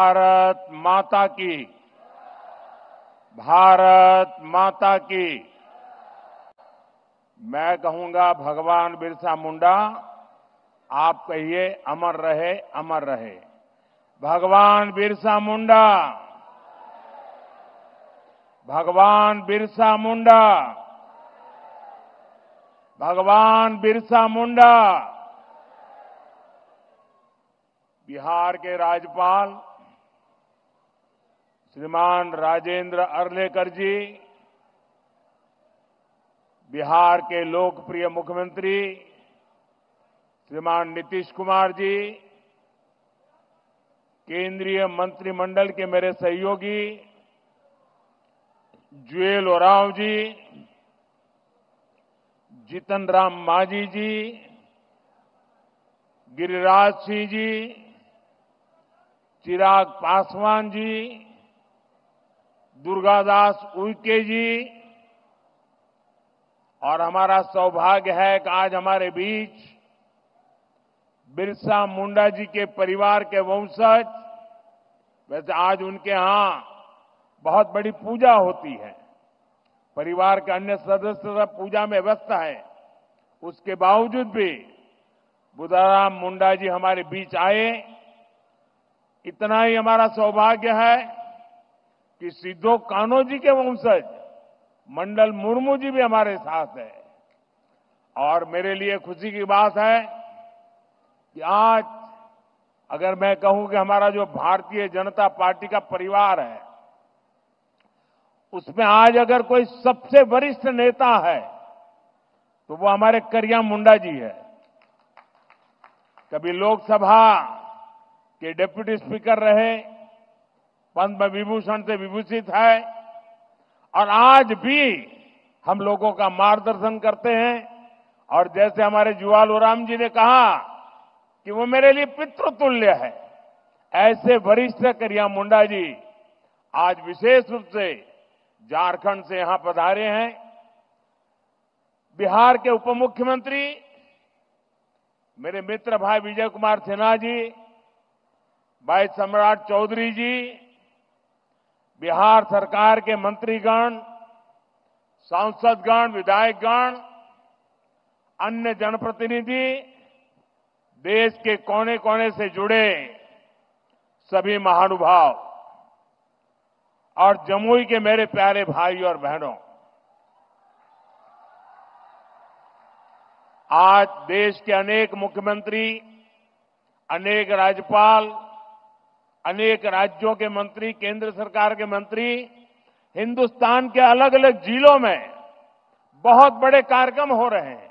भारत माता की, भारत माता की। मैं कहूंगा भगवान बिरसा मुंडा, आप कहिए अमर रहे, अमर रहे। भगवान बिरसा मुंडा, भगवान बिरसा मुंडा, भगवान बिरसा मुंडा। बिहार के राज्यपाल श्रीमान राजेंद्र अर्लेकर जी, बिहार के लोकप्रिय मुख्यमंत्री श्रीमान नीतीश कुमार जी, केंद्रीय मंत्रिमंडल के मेरे सहयोगी जुएल ओरांव जी, जीतन राम मांझी जी, गिरिराज सिंह जी, चिराग पासवान जी, दुर्गादास उइके जी, और हमारा सौभाग्य है कि आज हमारे बीच बिरसा मुंडा जी के परिवार के वंशज, वैसे आज उनके यहां बहुत बड़ी पूजा होती है, परिवार के अन्य सदस्य सब पूजा में व्यस्त है, उसके बावजूद भी बुधाराम मुंडा जी हमारे बीच आए। इतना ही हमारा सौभाग्य है कि सिद्धो कान्हो जी के वंशज मंडल मुर्मू जी भी हमारे साथ है। और मेरे लिए खुशी की बात है कि आज अगर मैं कहूं कि हमारा जो भारतीय जनता पार्टी का परिवार है, उसमें आज अगर कोई सबसे वरिष्ठ नेता है तो वो हमारे करिया मुंडा जी है। कभी लोकसभा के डिप्टी स्पीकर रहे, पद्म विभूषण से विभूषित है, और आज भी हम लोगों का मार्गदर्शन करते हैं। और जैसे हमारे जुआल ओराम जी ने कहा कि वो मेरे लिए पितृतुल्य है, ऐसे वरिष्ठ करिया मुंडा जी आज विशेष रूप से झारखंड से यहां पधारे हैं। बिहार के उप मुख्यमंत्री मेरे मित्र भाई विजय कुमार सिन्हा जी, भाई सम्राट चौधरी जी, बिहार सरकार के मंत्रीगण, सांसदगण, विधायकगण, अन्य जनप्रतिनिधि, देश के कोने कोने से जुड़े सभी महानुभाव और जमुई के मेरे प्यारे भाई और बहनों, आज देश के अनेक मुख्यमंत्री, अनेक राज्यपाल, अनेक राज्यों के मंत्री, केंद्र सरकार के मंत्री हिंदुस्तान के अलग अलग जिलों में बहुत बड़े कार्यक्रम हो रहे हैं,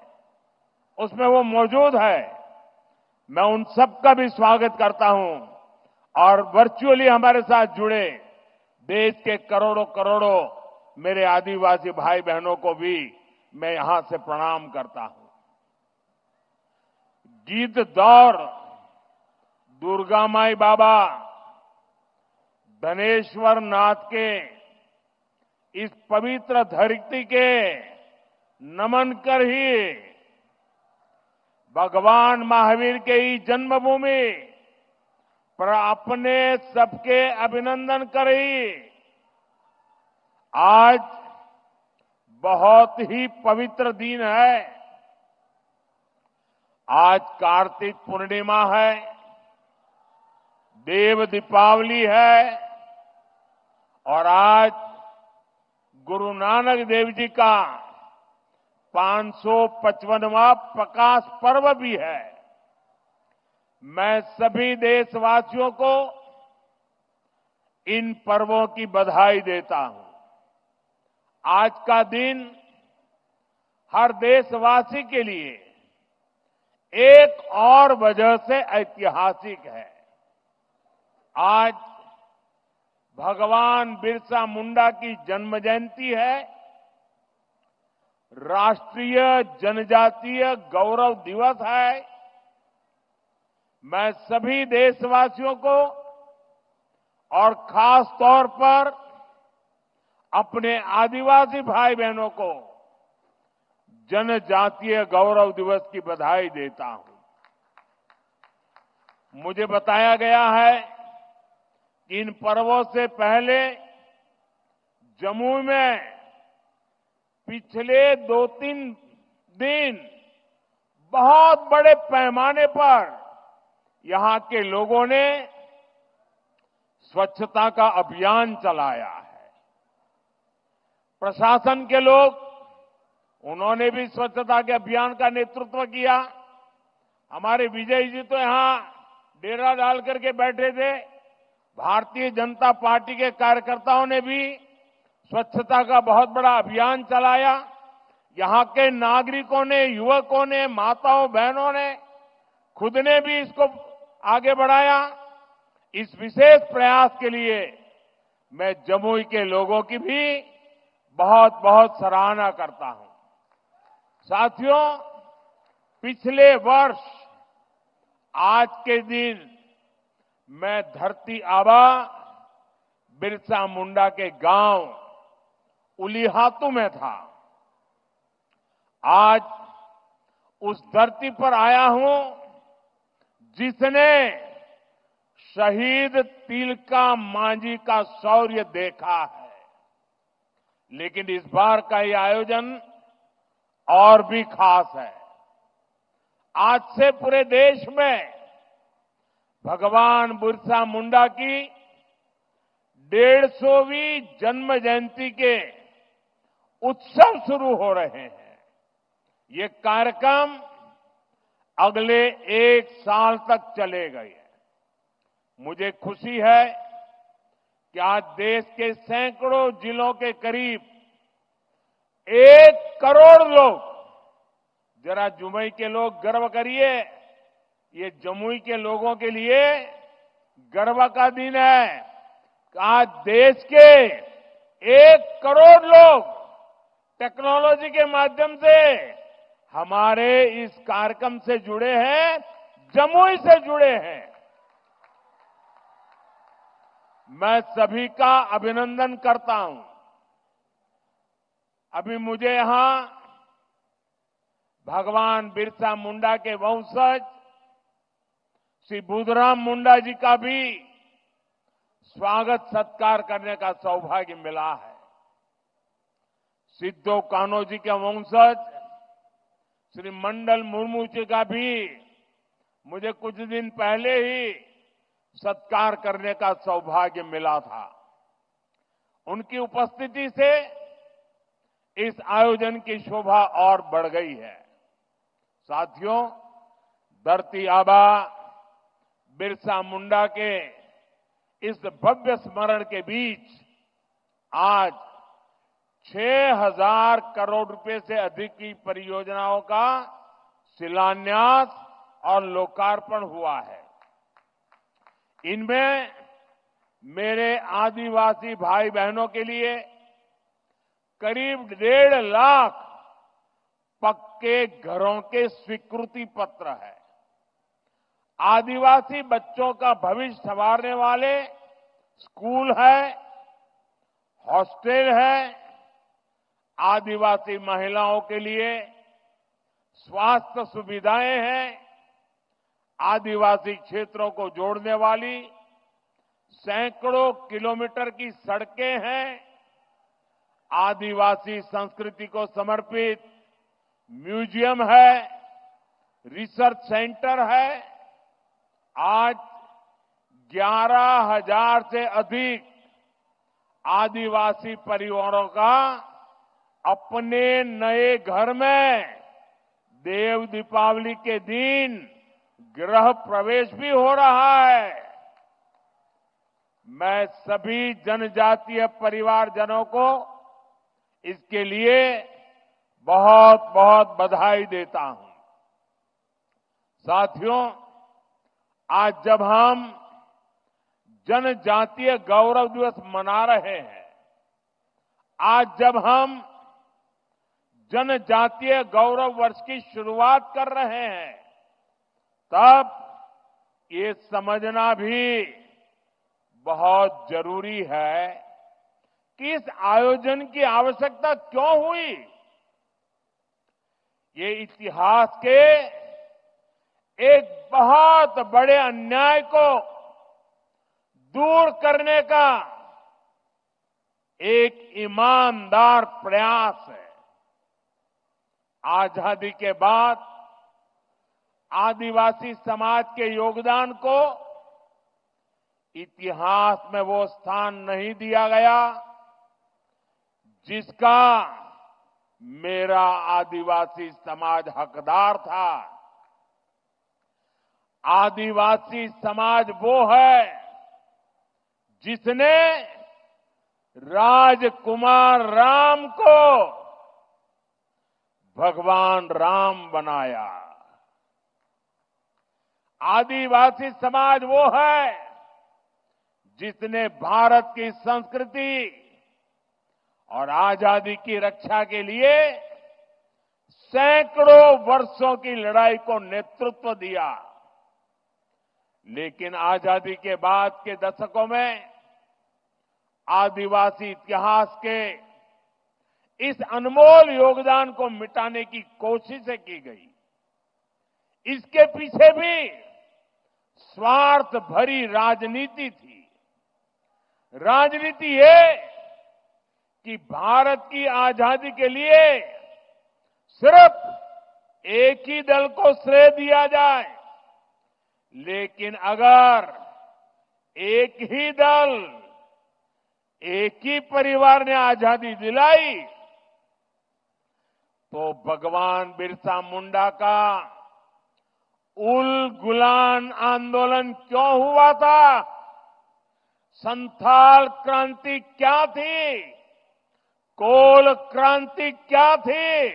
उसमें वो मौजूद है। मैं उन सबका भी स्वागत करता हूं और वर्चुअली हमारे साथ जुड़े देश के करोड़ों करोड़ों मेरे आदिवासी भाई बहनों को भी मैं यहां से प्रणाम करता हूं। गीत दौर दुर्गा माई बाबा धनेश्वर नाथ के इस पवित्र धरती के नमन कर ही भगवान महावीर के ही जन्मभूमि पर अपने सबके अभिनंदन करी। आज बहुत ही पवित्र दिन है। आज कार्तिक पूर्णिमा है, देव दीपावली है, और आज गुरु नानक देव जी का 555वां प्रकाश पर्व भी है। मैं सभी देशवासियों को इन पर्वों की बधाई देता हूं। आज का दिन हर देशवासी के लिए एक और वजह से ऐतिहासिक है। आज भगवान बिरसा मुंडा की जन्म जयंती है, राष्ट्रीय जनजातीय गौरव दिवस है। मैं सभी देशवासियों को और खास तौर पर अपने आदिवासी भाई बहनों को जनजातीय गौरव दिवस की बधाई देता हूं। मुझे बताया गया है इन पर्वों से पहले जम्मू में पिछले 2-3 दिन बहुत बड़े पैमाने पर यहां के लोगों ने स्वच्छता का अभियान चलाया है। प्रशासन के लोग, उन्होंने भी स्वच्छता के अभियान का नेतृत्व किया। हमारे विजय जी तो यहां डेरा डाल करके बैठे थे। भारतीय जनता पार्टी के कार्यकर्ताओं ने भी स्वच्छता का बहुत बड़ा अभियान चलाया। यहां के नागरिकों ने, युवकों ने, माताओं बहनों ने, खुद ने भी इसको आगे बढ़ाया। इस विशेष प्रयास के लिए मैं जमुई के लोगों की भी बहुत बहुत सराहना करता हूं। साथियों, पिछले वर्ष आज के दिन मैं धरती आबा बिरसा मुंडा के गांव उलीहातू में था। आज उस धरती पर आया हूं जिसने शहीद तिलका मांझी का शौर्य देखा है। लेकिन इस बार का ये आयोजन और भी खास है। आज से पूरे देश में भगवान बिरसा मुंडा की 150वीं जन्म जयंती के उत्सव शुरू हो रहे हैं। ये कार्यक्रम अगले 1 साल तक चलेगा। मुझे खुशी है कि आज देश के सैकड़ों जिलों के करीब 1 करोड़ लोग, जरा जमुई के लोग गर्व करिए, ये जमुई के लोगों के लिए गर्व का दिन है। आज देश के 1 करोड़ लोग टेक्नोलॉजी के माध्यम से हमारे इस कार्यक्रम से जुड़े हैं, जमुई से जुड़े हैं। मैं सभी का अभिनंदन करता हूं। अभी मुझे यहां भगवान बिरसा मुंडा के वंशज श्री बुधराम मुंडा जी का भी स्वागत सत्कार करने का सौभाग्य मिला है। सिद्धो कान्हो जी के वंशज श्री मंडल मुर्मू जी का भी मुझे कुछ दिन पहले ही सत्कार करने का सौभाग्य मिला था। उनकी उपस्थिति से इस आयोजन की शोभा और बढ़ गई है। साथियों, धरती आबा बिरसा मुंडा के इस भव्य स्मरण के बीच आज 6,000 करोड़ रुपए से अधिक की परियोजनाओं का शिलान्यास और लोकार्पण हुआ है। इनमें मेरे आदिवासी भाई बहनों के लिए करीब 1.5 लाख पक्के घरों के स्वीकृति पत्र है। आदिवासी बच्चों का भविष्य संवारने वाले स्कूल है, हॉस्टल है, आदिवासी महिलाओं के लिए स्वास्थ्य सुविधाएं हैं, आदिवासी क्षेत्रों को जोड़ने वाली सैकड़ों किलोमीटर की सड़कें हैं, आदिवासी संस्कृति को समर्पित म्यूजियम है, रिसर्च सेंटर है। आज 11,000 से अधिक आदिवासी परिवारों का अपने नए घर में देव दीपावली के दिन गृह प्रवेश भी हो रहा है। मैं सभी जनजातीय परिवारजनों को इसके लिए बहुत बहुत बधाई देता हूं। साथियों, आज जब हम जनजातीय गौरव दिवस मना रहे हैं, आज जब हम जनजातीय गौरव वर्ष की शुरुआत कर रहे हैं, तब ये समझना भी बहुत जरूरी है कि इस आयोजन की आवश्यकता क्यों हुई। ये इतिहास के एक बहुत बड़े अन्याय को दूर करने का एक ईमानदार प्रयास है। आजादी के बाद आदिवासी समाज के योगदान को इतिहास में वो स्थान नहीं दिया गया जिसका मेरा आदिवासी समाज हकदार था। आदिवासी समाज वो है जिसने राजकुमार राम को भगवान राम बनाया। आदिवासी समाज वो है जिसने भारत की संस्कृति और आजादी की रक्षा के लिए सैकड़ों वर्षों की लड़ाई को नेतृत्व दिया। लेकिन आजादी के बाद के दशकों में आदिवासी इतिहास के इस अनमोल योगदान को मिटाने की कोशिशें की गई। इसके पीछे भी स्वार्थ भरी राजनीति थी। राजनीति ये कि भारत की आजादी के लिए सिर्फ एक ही दल को श्रेय दिया जाए, लेकिन अगर एक ही दल, एक ही परिवार ने आजादी दिलाई तो भगवान बिरसा मुंडा का उल गुलान आंदोलन क्यों हुआ था? संथाल क्रांति क्या थी? कोल क्रांति क्या थी?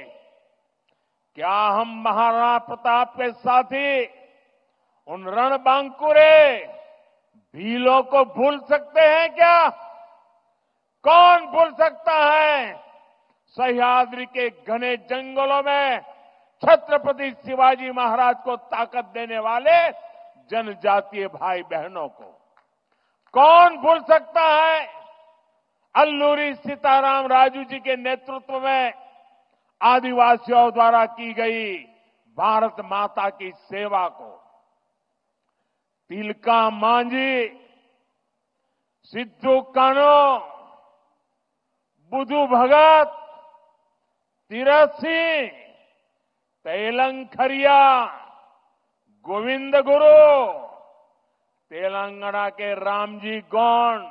क्या हम महाराणा प्रताप के साथी उन रणबांकुरे भीलों को भूल सकते हैं क्या? कौन भूल सकता है सह्याद्री के घने जंगलों में छत्रपति शिवाजी महाराज को ताकत देने वाले जनजातीय भाई बहनों को? कौन भूल सकता है अल्लूरी सीताराम राजू जी के नेतृत्व में आदिवासियों द्वारा की गई भारत माता की सेवा को? तिलका मांझी, सिद्धू कान्हो, बुधू भगत, तीरथ सिंह, तेलंखरिया, गोविंद गुरु, तेलंगाना के रामजी गौंड,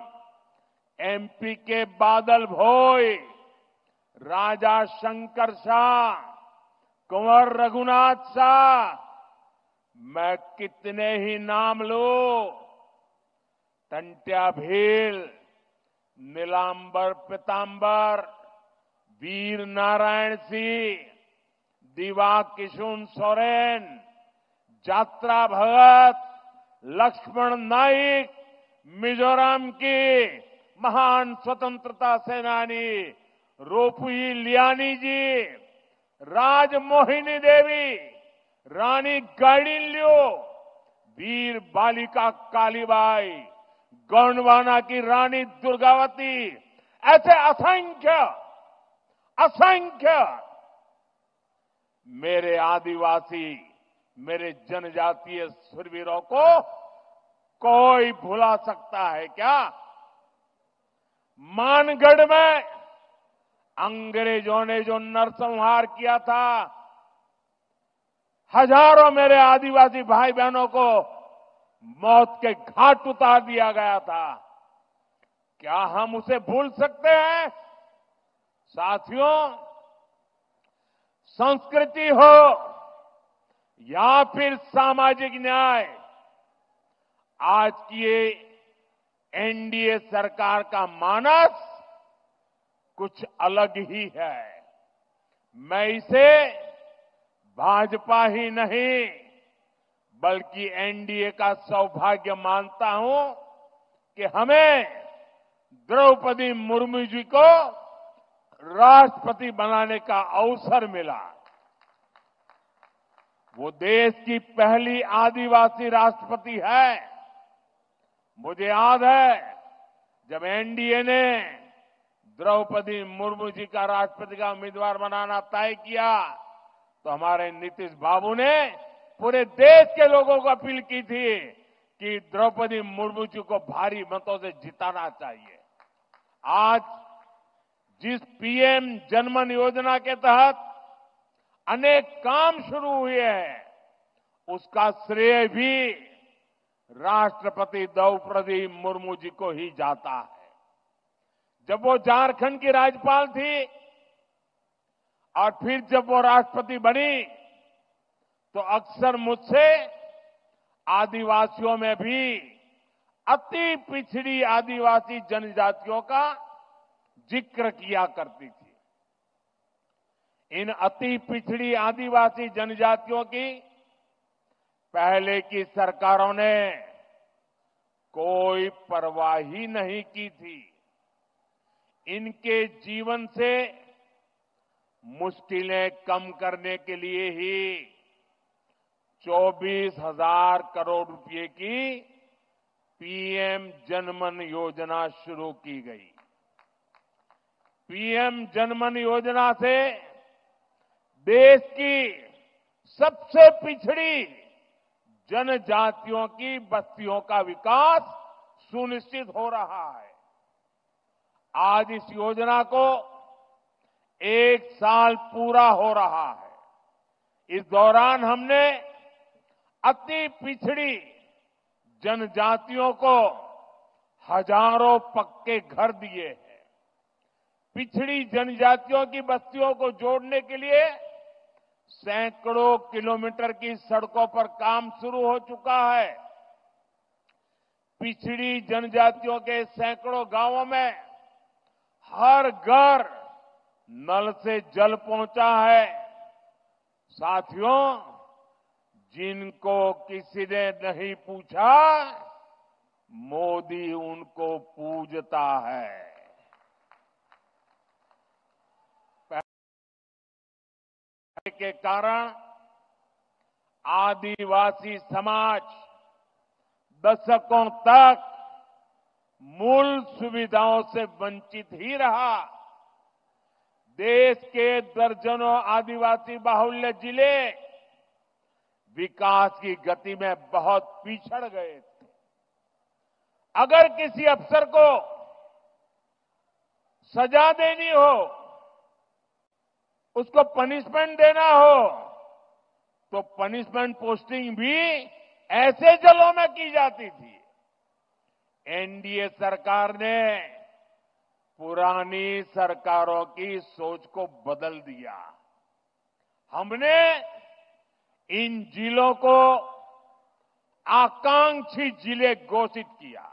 एमपी के बादल भोई, राजा शंकर शाह, कुंवर रघुनाथ शाह, मैं कितने ही नाम लूं। टंट्या भील, नीलांबर पीतांबर, वीर नारायण सिंह, दिवा किशुन सोरेन, जात्रा भगत, लक्ष्मण नाइक, मिजोरम की महान स्वतंत्रता सेनानी रोपुई लियानी जी, राजमोहिनी देवी, रानी गाइडिनल्यू, वीर बालिका कालीबाई, गोंडवाना की रानी दुर्गावती, ऐसे असंख्य असंख्य मेरे आदिवासी, मेरे जनजातीय शूरवीरों को कोई भुला सकता है क्या? मानगढ़ में अंग्रेजों ने जो नरसंहार किया था, हजारों मेरे आदिवासी भाई बहनों को मौत के घाट उतार दिया गया था। क्या हम उसे भूल सकते हैं? साथियों, संस्कृति हो या फिर सामाजिक न्याय, आज की ये एनडीए सरकार का मानस कुछ अलग ही है। मैं इसे भाजपा ही नहीं बल्कि एनडीए का सौभाग्य मानता हूं कि हमें द्रौपदी मुर्मू जी को राष्ट्रपति बनाने का अवसर मिला। वो देश की पहली आदिवासी राष्ट्रपति है। मुझे याद है जब एनडीए ने द्रौपदी मुर्मू जी का राष्ट्रपति का उम्मीदवार बनाना तय किया तो हमारे नीतीश बाबू ने पूरे देश के लोगों को अपील की थी कि द्रौपदी मुर्मू जी को भारी मतों से जिताना चाहिए। आज जिस पीएम जनमन योजना के तहत अनेक काम शुरू हुए हैं, उसका श्रेय भी राष्ट्रपति द्रौपदी मुर्मू जी को ही जाता है। जब वो झारखंड की राज्यपाल थी और फिर जब वो राष्ट्रपति बनी, तो अक्सर मुझसे आदिवासियों में भी अति पिछड़ी आदिवासी जनजातियों का जिक्र किया करती थी। इन अति पिछड़ी आदिवासी जनजातियों की पहले की सरकारों ने कोई परवाह ही नहीं की थी। इनके जीवन से मुश्किलें कम करने के लिए ही 24,000 करोड़ रुपए की पीएम जनमन योजना शुरू की गई। पीएम जनमन योजना से देश की सबसे पिछड़ी जनजातियों की बस्तियों का विकास सुनिश्चित हो रहा है। आज इस योजना को 1 साल पूरा हो रहा है। इस दौरान हमने अति पिछड़ी जनजातियों को हजारों पक्के घर दिए हैं। पिछड़ी जनजातियों की बस्तियों को जोड़ने के लिए सैकड़ों किलोमीटर की सड़कों पर काम शुरू हो चुका है। पिछड़ी जनजातियों के सैकड़ों गांवों में हर घर नल से जल पहुंचा है। साथियों, जिनको किसी ने नहीं पूछा, मोदी उनको पूजता है। के कारण आदिवासी समाज दशकों तक मूल सुविधाओं से वंचित ही रहा। देश के दर्जनों आदिवासी बाहुल्य जिले विकास की गति में बहुत पिछड़ गए थे। अगर किसी अफसर को सजा देनी हो, उसको पनिशमेंट देना हो, तो पनिशमेंट पोस्टिंग भी ऐसे जिलों में की जाती थी। एनडीए सरकार ने पुरानी सरकारों की सोच को बदल दिया। हमने इन जिलों को आकांक्षी जिले घोषित किया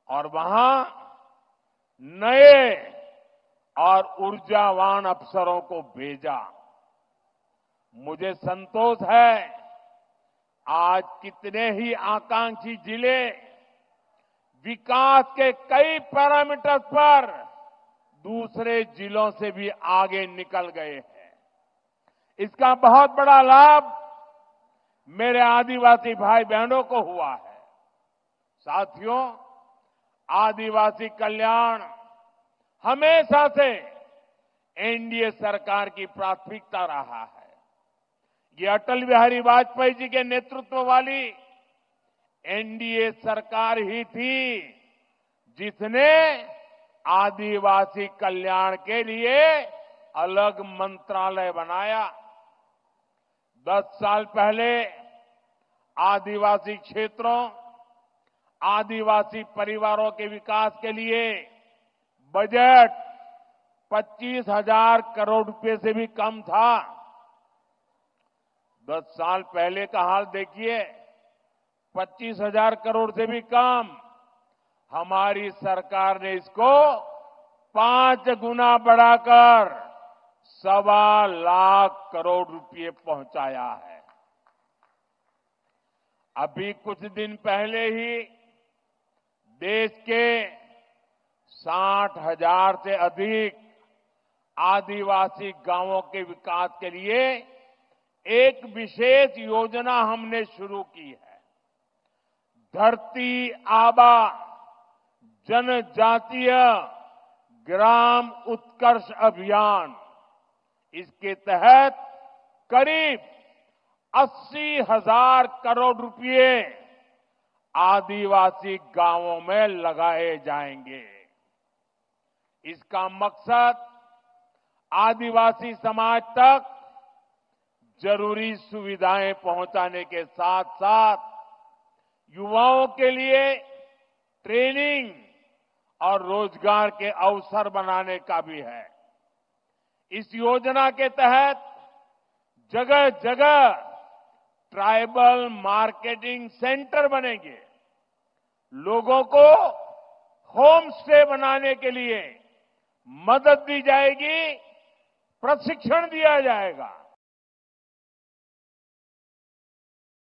और वहां नए और ऊर्जावान अफसरों को भेजा। मुझे संतोष है, आज कितने ही आकांक्षी जिले विकास के कई पैरामीटर्स पर दूसरे जिलों से भी आगे निकल गए हैं। इसका बहुत बड़ा लाभ मेरे आदिवासी भाई बहनों को हुआ है। साथियों, आदिवासी कल्याण हमेशा से एनडीए सरकार की प्राथमिकता रहा है। ये अटल बिहारी वाजपेयी जी के नेतृत्व वाली एनडीए सरकार ही थी जिसने आदिवासी कल्याण के लिए अलग मंत्रालय बनाया। 10 साल पहले आदिवासी क्षेत्रों, आदिवासी परिवारों के विकास के लिए बजट 25,000 करोड़ रुपए से भी कम था। 10 साल पहले का हाल देखिए, 25,000 करोड़ से भी कम। हमारी सरकार ने इसको 5 गुना बढ़ाकर 1.25 लाख करोड़ रुपए पहुंचाया है। अभी कुछ दिन पहले ही देश के 60,000 से अधिक आदिवासी गांवों के विकास के लिए एक विशेष योजना हमने शुरू की है। धरती आबा जनजातीय ग्राम उत्कर्ष अभियान। इसके तहत करीब 80,000 करोड़ रुपए आदिवासी गांवों में लगाए जाएंगे। इसका मकसद आदिवासी समाज तक जरूरी सुविधाएं पहुंचाने के साथ साथ युवाओं के लिए ट्रेनिंग और रोजगार के अवसर बनाने का भी है। इस योजना के तहत जगह जगह ट्राइबल मार्केटिंग सेंटर बनेंगे। लोगों को होम स्टे बनाने के लिए मदद दी जाएगी, प्रशिक्षण दिया जाएगा।